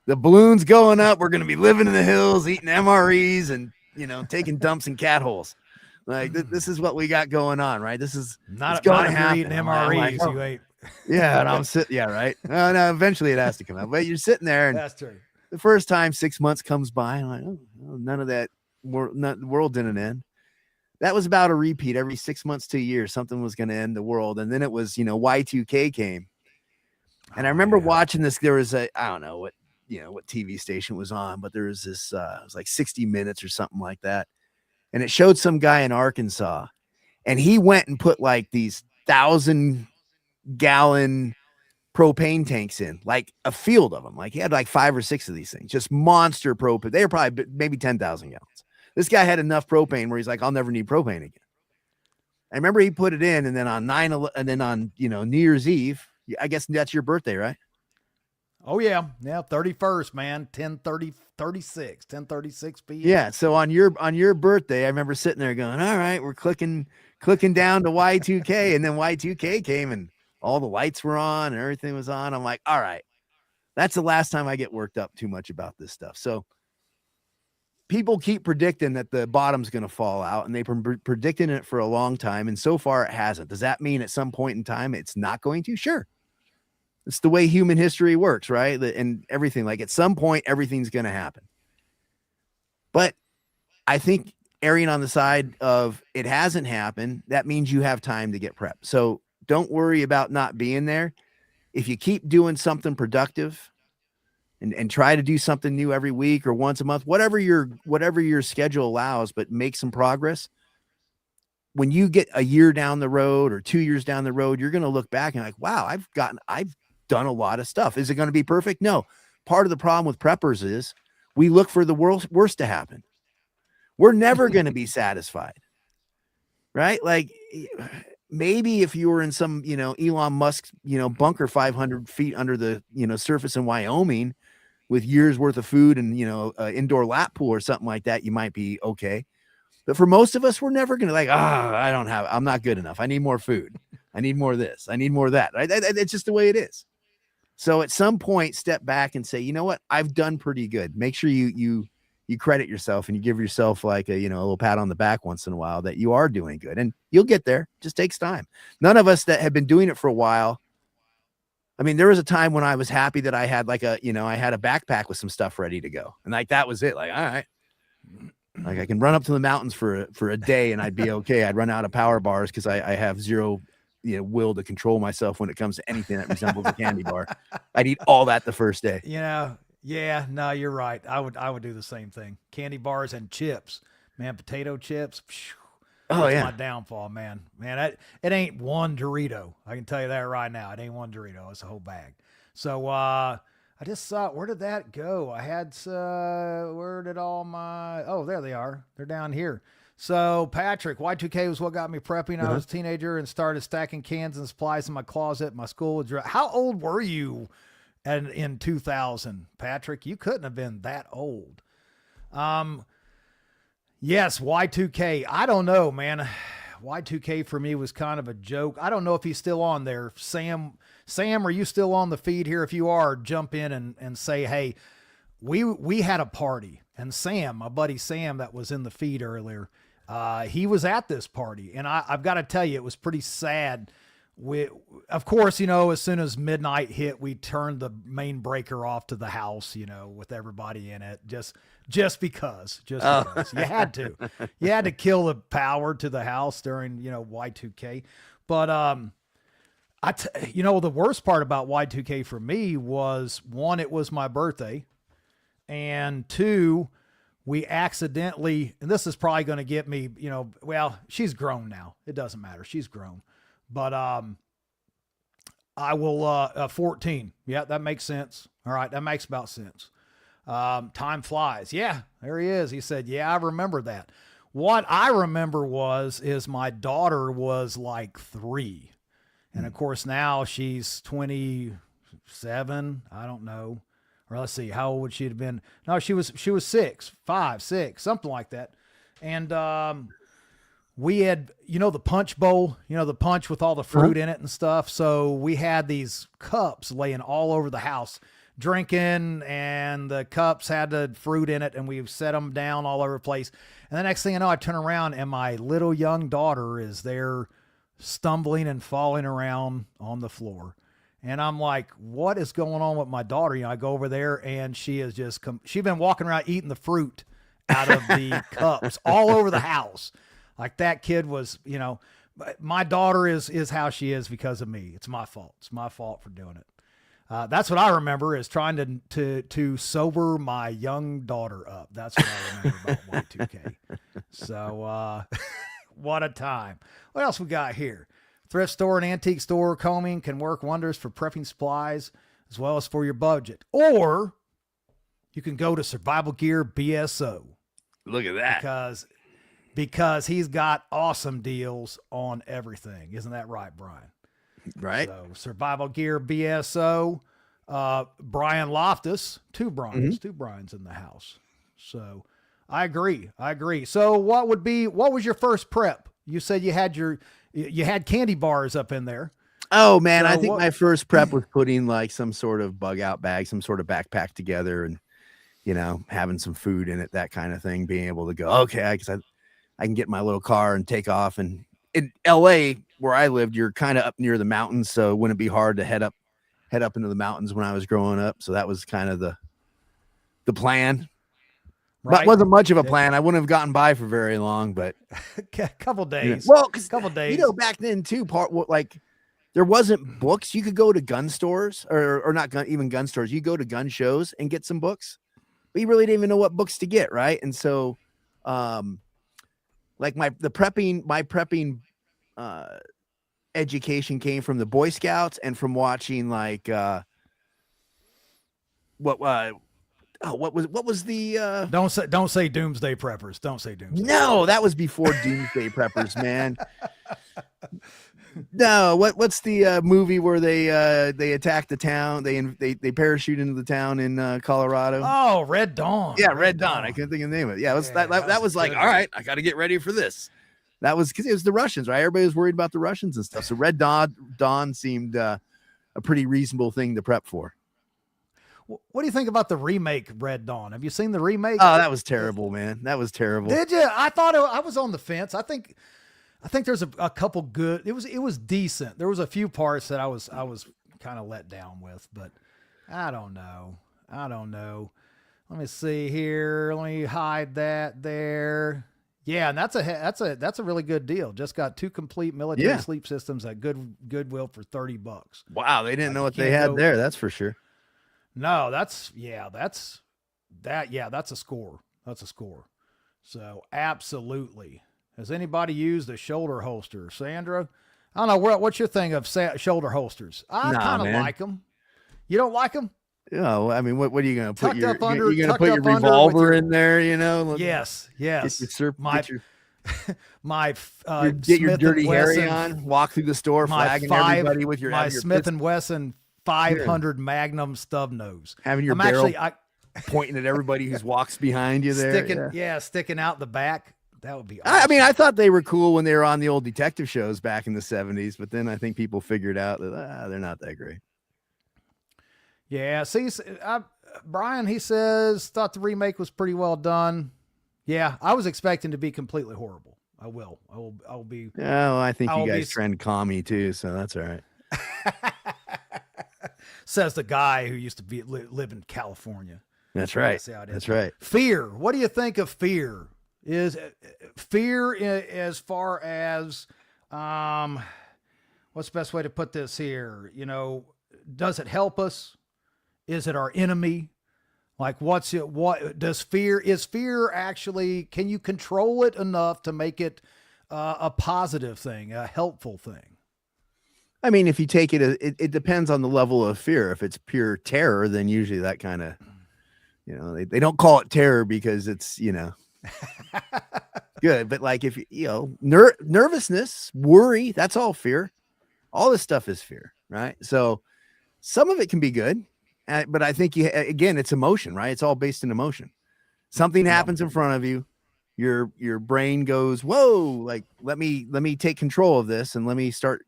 The balloon's going up. We're going to be living in the hills, eating MREs and, you know, taking dumps in cat holes. Like this is what we got going on, right? This is not going to if happen. You're eating MREs, like, you ain't. Yeah, and I'm sitting. Yeah, right. No, eventually it has to come out. But you're sitting there, and That's true. the first time 6 months comes by, I'm like, none of that. The world didn't end. That was about a repeat. Every 6 months to a year, something was going to end the world, and then it was, you know, Y2K came, and I remember watching this. There was I don't know what TV station was on, but there was this. It was like 60 Minutes or something like that. And it showed some guy in Arkansas, and he went and put like these 1,000-gallon propane tanks in, like a field of them. Like he had like 5 or 6 of these things, just monster propane. They were probably maybe 10,000 gallons. This guy had enough propane where he's like, I'll never need propane again. I remember he put it in, and then on New Year's Eve, I guess that's your birthday, right? Oh yeah. 31st, man. 10:36 p.m. Yeah. So on your birthday, I remember sitting there going, all right, we're clicking down to Y2K, and then Y2K came and all the lights were on and everything was on. I'm like, all right, that's the last time I get worked up too much about this stuff. So people keep predicting that the bottom's going to fall out, and they've been predicting it for a long time. And so far it hasn't. Does that mean at some point in time it's not going to? Sure. It's the way human history works, right? And everything, like at some point, everything's going to happen. But I think erring on the side of it hasn't happened, that means you have time to get prepped. So don't worry about not being there. If you keep doing something productive and try to do something new every week or once a month, whatever your schedule allows, but make some progress. When you get a year down the road or 2 years down the road, you're going to look back and like, wow, I've done a lot of stuff. Is it going to be perfect? No. Part of the problem with preppers is we look for the worst to happen. We're never going to be satisfied, right? Like maybe if you were in some, Elon Musk, bunker 500 feet under the, surface in Wyoming with years worth of food and, indoor lap pool or something like that, you might be okay. But for most of us, we're never going to I'm not good enough. I need more food. I need more of this. I need more of that. It's just the way it is. So at some point, step back and say, you know what? I've done pretty good. Make sure you credit yourself and you give yourself like a little pat on the back once in a while that you are doing good, and you'll get there. It just takes time. None of us that have been doing it for a while. I mean, there was a time when I was happy that I had like I had a backpack with some stuff ready to go. And like, that was it. Like, all right, like I can run up to the mountains for a day and I'd be okay. I'd run out of power bars because I have zero will to control myself when it comes to anything that resembles a candy bar. I'd eat all that the first day. Yeah, no, you're right. I would do the same thing. Candy bars and chips, man. Potato chips. That's my downfall, man. It ain't one Dorito. I can tell you that right now. It ain't one Dorito. It's a whole bag. So I just saw, where did that go? I had where did all my? Oh, there they are. They're down here. So Patrick, Y2K was what got me prepping. I was a teenager and started stacking cans and supplies in my closet. My school would drive. How old were you in 2000, Patrick? You couldn't have been that old. Yes, Y2K. I don't know, man. Y2K for me was kind of a joke. I don't know if he's still on there. Sam, are you still on the feed here? If you are, jump in and say, hey, we had a party. And Sam, my buddy Sam that was in the feed earlier, he was at this party. And I've got to tell you, it was pretty sad. Of course, as soon as midnight hit, we turned the main breaker off to the house, with everybody in it, just because you had to kill the power to the house during, Y2K. But, the worst part about Y2K for me was, one, it was my birthday, and two, we accidentally, and this is probably going to get me, well, she's grown now. It doesn't matter. She's grown. But I will 14. Yeah, that makes sense. All right, that makes about sense. Time flies. Yeah, there he is. He said, yeah, I remember that. what I remember is my daughter was like 3. And of course now she's 27. I don't know. Or let's see, how old would she have been? No, she was 6, 5, 6, something like that. And we had, the punch bowl, the punch with all the fruit in it and stuff. So we had these cups laying all over the house, drinking, and the cups had the fruit in it, and we set them down all over the place. And the next thing I know, I turn around and my little young daughter is there stumbling and falling around on the floor. And I'm like, what is going on with my daughter? I go over there and she is just, she's been walking around eating the fruit out of the cups all over the house. Like that kid was, my daughter is how she is because of me. It's my fault. It's my fault for doing it. That's what I remember, is trying to sober my young daughter up. That's what I remember about Y2K. So, what a time. What else we got here? Thrift store and antique store combing can work wonders for prepping supplies as well as for your budget. Or you can go to Survival Gear BSO. Look at that. Because he's got awesome deals on everything. Isn't that right, Brian? Right. So Survival Gear BSO, Brian Loftus, 2 Brians, 2 Brians in the house. So I agree. So what was your first prep? You said you had candy bars up in there. Oh man, so I think my first prep was putting like some sort of bug out bag, some sort of backpack together, and having some food in it, that kind of thing, being able to go, okay, because I can get my little car and take off. And in LA where I lived, you're kind of up near the mountains, so it wouldn't be hard to head up into the mountains when I was growing up. So that was kind of the plan. Right. But wasn't much of a plan. I wouldn't have gotten by for very long, but a couple days. Well, couple days. Back then too, there wasn't books. You could go to gun stores or not even gun stores. You go to gun shows and get some books, but you really didn't even know what books to get, right? And so, like my prepping education came from the Boy Scouts and from watching like what was the don't say Doomsday Preppers. Don't say Doomsday. No, that was before Doomsday Preppers, man. No, what's the movie where they attack the town? They parachute into the town in Colorado. Oh, Red Dawn. Yeah, Red Dawn. I couldn't think of the name of it. Yeah, that was like, all right, I got to get ready for this. That was because it was the Russians, right? Everybody was worried about the Russians and stuff. So Red Dawn seemed a pretty reasonable thing to prep for. What do you think about the remake Red Dawn? Have you seen the remake? Oh, that was terrible, man. That was terrible. Did you? I thought I was on the fence. I think there's a couple good. It was decent. There was a few parts that I was kind of let down with, but I don't know. Let me see here. Let me hide that there. Yeah, and that's a really good deal. Just got 2 complete military sleep systems at Goodwill for $30. Wow, they didn't know what they had there. That's for sure. No, that's a score. That's a score. So absolutely. Has anybody used a shoulder holster, Sandra? I don't know. What's your thing of shoulder holsters? I kind of like them. You don't like them? No, I mean, what are you going to put? You're going to put your under revolver in there, Yes. Get your Smith dirty and Harry on. Walk through the store, flagging everybody with your Smith and Wesson 500 Magnum stub nose. Having your barrel pointing at everybody who walks behind you there. Sticking out the back. That would be awesome. I mean, I thought they were cool when they were on the old detective shows back in the 70s, but then I think people figured out that they're not that great. Yeah, see, Brian, he says, thought the remake was pretty well done. Yeah, I was expecting to be completely horrible. I will be. Yeah, well, I think you guys trend commie too, so that's all right. Says the guy who used to live in California. That's right. That's right. Fear. What do you think of fear? Is fear as far as what's the best way to put this here? Does it help us? Is it our enemy? Like what does fear, is fear actually, can you control it enough to make it a positive thing, a helpful thing? I mean, if you take it, it depends on the level of fear. If it's pure terror, then usually that kind of, they don't call it terror because it's, good. But like if nervousness, worry, that's all fear. All this stuff is fear, right? So some of it can be good, but I think again, it's emotion, right? It's all based in emotion. Something happens in front of you, your brain goes, whoa, like let me take control of this and let me start,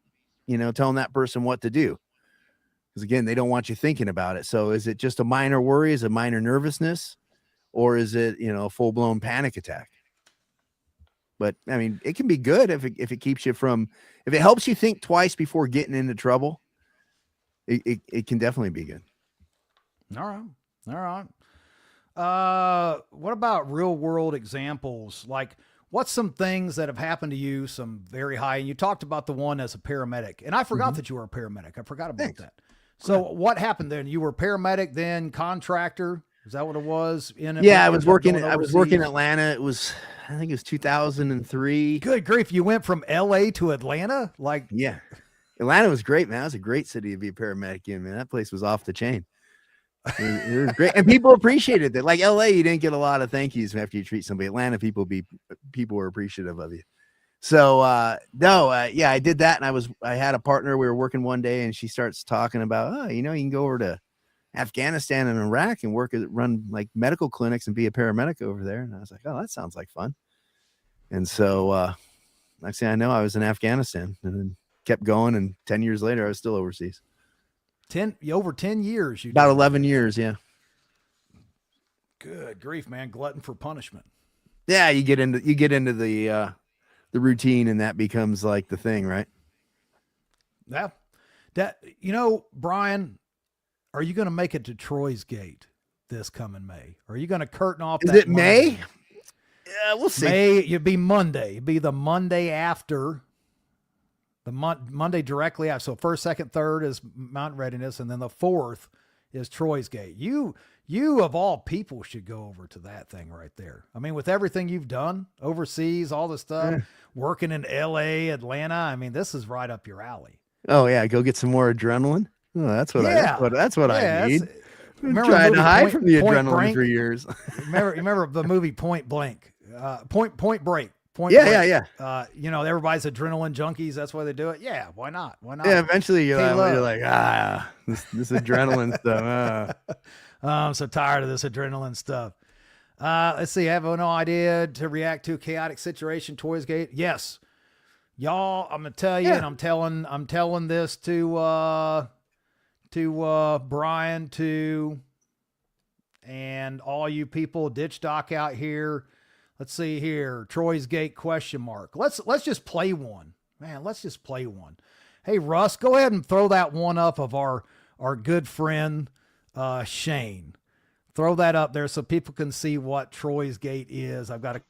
telling that person what to do. Because again, they don't want you thinking about it. So is it just a minor worry? Is it minor nervousness? Or is it, a full-blown panic attack? But I mean, it can be good if it keeps you from, if it helps you think twice before getting into trouble, it can definitely be good. All right. What about real world examples? Like, what's some things that have happened to you, some very high, and you talked about the one as a paramedic, and I forgot that you were a paramedic. I forgot about that. So what happened then? You were a paramedic, then contractor. Is that what it was? I was working in Atlanta. I think it was 2003. Good grief. You went from LA to Atlanta? Yeah. Atlanta was great, man. It was a great city to be a paramedic in, man. That place was off the chain. It was great. And people appreciated that. Like LA, you didn't get a lot of thank yous after you treat somebody. Atlanta, people were appreciative of you. So, I did that. And I had a partner. We were working one day and she starts talking about, you can go over to Afghanistan and Iraq and run like medical clinics and be a paramedic over there. And I was like, oh, that sounds like fun. And so, next thing I know, I was in Afghanistan and then kept going. And 10 years later, I was still overseas. Over 10 years. About 11 years. Yeah. Good grief, man. Glutton for punishment. Yeah. You get into the routine and that becomes like the thing, right? Yeah. Brian, are you going to make it to Troy's Gate this coming May? Are you going to curtain off? Is it May? Yeah, we'll see. May, it'd be Monday. It'd be the Monday after. The Monday directly after. So first, second, third is Mountain Readiness, and then the fourth is Troy's Gate. You of all people should go over to that thing right there. I mean, with everything you've done overseas, all the stuff, working in LA, Atlanta. I mean, this is right up your alley. Oh yeah, go get some more adrenaline. Oh, that's what I need. I'm trying to hide from the adrenaline for years. remember the movie Point Blank, Point Break. Yeah. Everybody's adrenaline junkies. That's why they do it. Yeah, why not? Yeah, eventually you're like, this adrenaline stuff. I'm so tired of this adrenaline stuff. Let's see. I have no idea to react to a chaotic situation. Troy's Gate. Yes. Y'all, I'm gonna tell you, and I'm telling this to Brian too, and all you people, ditch doc out here. Let's see here, Troy's Gate ? Let's just play one, man. Let's just play one. Hey Russ, go ahead and throw that one up of our good friend Shane. Throw that up there so people can see what Troy's Gate is. I've got a.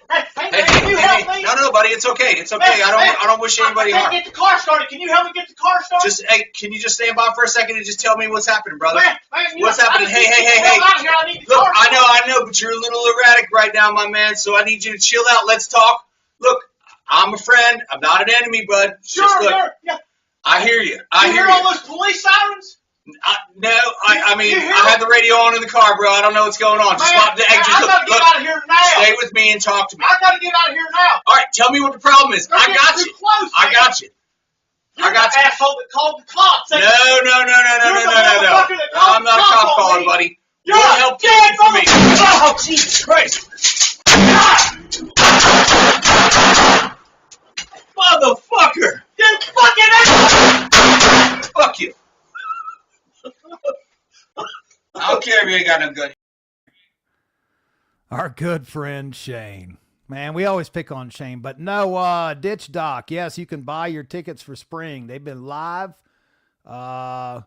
Hey, can you help me? No, buddy, it's okay. It's okay. I don't wish anybody harm. I can't get the car started. Can you help me get the car started? Can you just stand by for a second and just tell me what's happening, brother? What's happening? Hey. Look, I know, but you're a little erratic right now, my man. So I need you to chill out. Let's talk. Look, I'm a friend. I'm not an enemy, bud. Sure. I hear you. You hear all those police sirens? No, I had the radio on in the car, bro. I don't know what's going on. I gotta get out of here now. Stay with me and talk to me. I gotta get out of here now. All right, tell me what the problem is. I got you. I got you. You're the asshole that called the cops. No. I'm not a cop caller, buddy. You're help for me. Oh, Jesus Christ. Motherfucker. You fucking asshole. Fuck you. I don't care if you ain't got no gun. Our good friend Shane. Man, we always pick on Shane, but no, Ditch Doc. Yes, you can buy your tickets for spring. They've been live. They are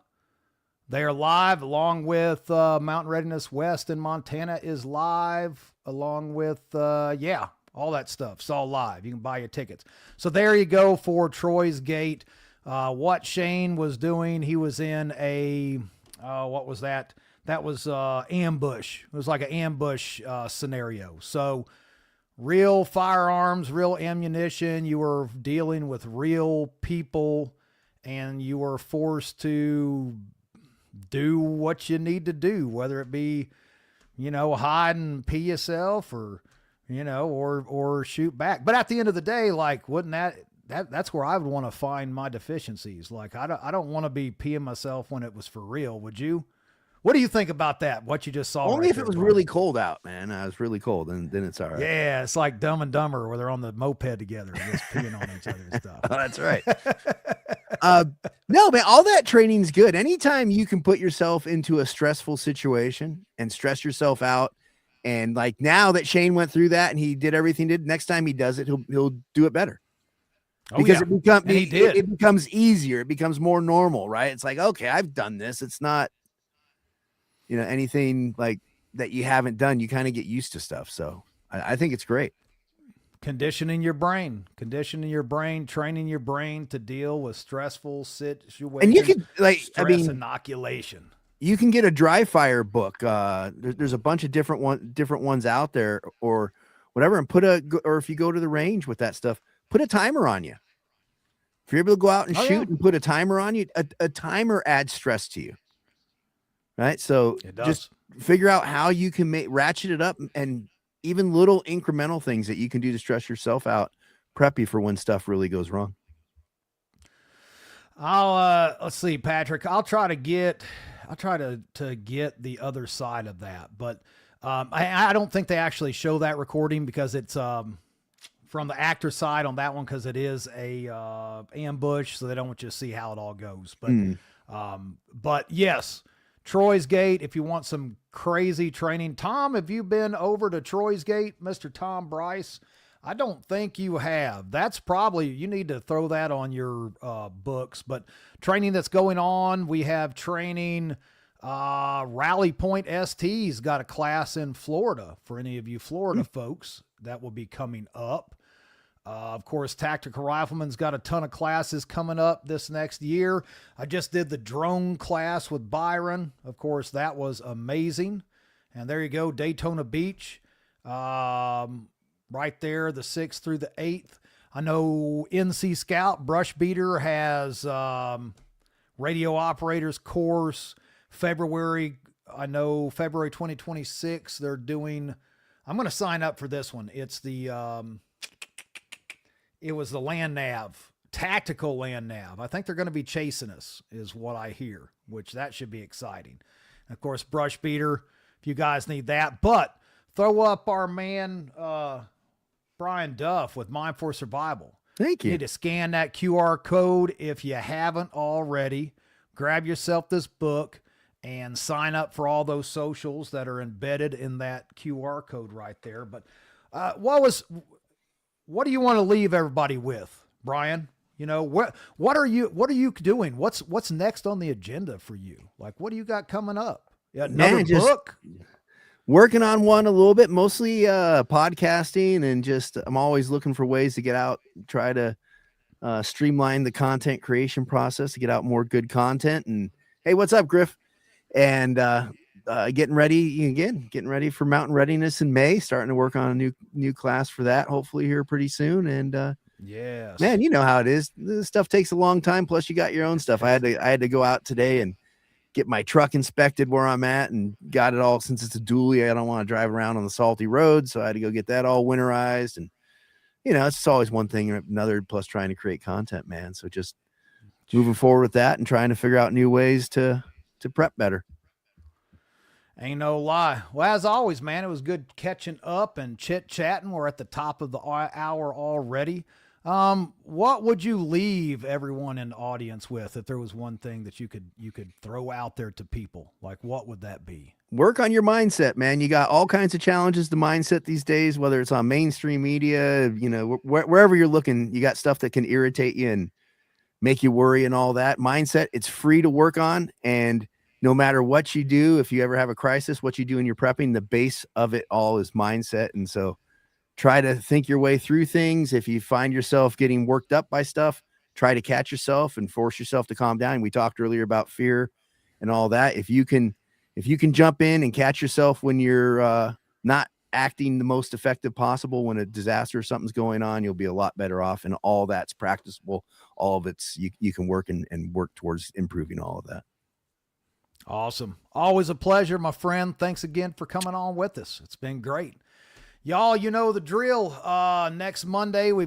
live along with Mountain Readiness West in Montana is live along with, all that stuff. It's all live. You can buy your tickets. So there you go for Troy's Gate. What Shane was doing, he was in a, what was that? That was ambush. It was like an ambush scenario. So real firearms, real ammunition. You were dealing with real people and you were forced to do what you need to do, whether it be hide and pee yourself or, or shoot back. But at the end of the day, like, wouldn't that's where I would want to find my deficiencies. Like, I don't want to be peeing myself when it was for real. Would you? What do you think about that? What you just saw? Only right if there, it was Brian? really cold out, man. I was really cold, and then it's all right. Yeah, it's like Dumb and Dumber where they're on the moped together, just peeing on each other and stuff. Oh, that's right. No, man, all that training's good. Anytime you can put yourself into a stressful situation and stress yourself out, and like now that Shane went through that and he did everything he did, next time he does it, he'll do it better. Because it becomes easier, it becomes more normal, right? It's like, okay, I've done this. It's not, anything like that you haven't done. You kind of get used to stuff. So I think it's great. Conditioning your brain, training your brain to deal with stressful situations. And you could inoculation. You can get a dry fire book. There's a bunch of different ones out there or whatever. And or if you go to the range with that stuff, put a timer on you. If you're able to go out and shoot and put a timer on you, a timer adds stress to you. Right. So just figure out how you can ratchet it up, and even little incremental things that you can do to stress yourself out, prep you for when stuff really goes wrong. Let's see, Patrick, I'll try to get the other side of that, but I don't think they actually show that recording because it's from the actor side on that one, because it is a ambush, so they don't want you to see how it all goes. But yes, Troy's Gate, if you want some crazy training. Tom, have you been over to Troy's Gate, Mr. Tom Bryce? I don't think you have. That's probably, you need to throw that on your books. But training that's going on, we have training. Rally Point ST's got a class in Florida for any of you Florida folks that will be coming up. Of course, Tactical Rifleman's got a ton of classes coming up this next year. I just did the drone class with Byron. Of course, that was amazing. And there you go, Daytona Beach. Right there, the 6th through the 8th. I know NC Scout Brush Beater has radio operators course. February 2026, they're doing, I'm going to sign up for this one. It's it was the land nav, tactical land nav. I think they're going to be chasing us is what I hear, which that should be exciting. And of course, Brush Beater, if you guys need that, but throw up our man, Brian Duff with Mind for Survival. Thank you. You need to scan that QR code if you haven't already. Grab yourself this book and sign up for all those socials that are embedded in that QR code right there. But what do you want to leave everybody with, Brian? What are you doing? What's next on the agenda for you? Like, what do you got coming up? Another book? Working on one a little bit, mostly podcasting, and I'm always looking for ways to get out, try to streamline the content creation process to get out more good content. And hey, what's up, Griff? And getting ready for Mountain Readiness in May, starting to work on a new class for that, hopefully here pretty soon. And yes, man, you know how it is. This stuff takes a long time. Plus you got your own stuff. I had to go out today and get my truck inspected where I'm at, and got it all, since it's a dually. I don't want to drive around on the salty road. So I had to go get that all winterized. And it's always one thing or another, plus trying to create content, man. So just moving forward with that and trying to figure out new ways to prep better. Ain't no lie. Well, as always, man, it was good catching up and chit-chatting. We're at the top of the hour already. What would you leave everyone in the audience with if there was one thing that you could throw out there to people? Like, what would that be? Work on your mindset, man. You got all kinds of challenges to mindset these days, whether it's on mainstream media, wherever you're looking, you got stuff that can irritate you and make you worry and all that. Mindset, it's free to work on. And no matter what you do, if you ever have a crisis, what you do in your prepping, the base of it all is mindset. And so try to think your way through things. If you find yourself getting worked up by stuff, try to catch yourself and force yourself to calm down. We talked earlier about fear and all that. If you can jump in and catch yourself when you're not acting the most effective possible when a disaster or something's going on, you'll be a lot better off. And all that's practicable. All of it's, you can work and work towards improving all of that. Awesome. Always a pleasure, my friend. Thanks again for coming on with us. It's been great. Y'all, you know the drill. Next Monday, we're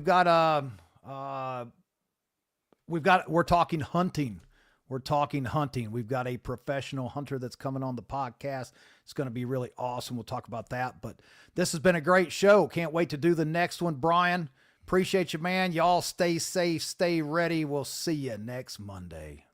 talking hunting. We're talking hunting. We've got a professional hunter that's coming on the podcast. It's going to be really awesome. We'll talk about that. But this has been a great show. Can't wait to do the next one. Brian, appreciate you, man. Y'all stay safe, stay ready. We'll see you next Monday.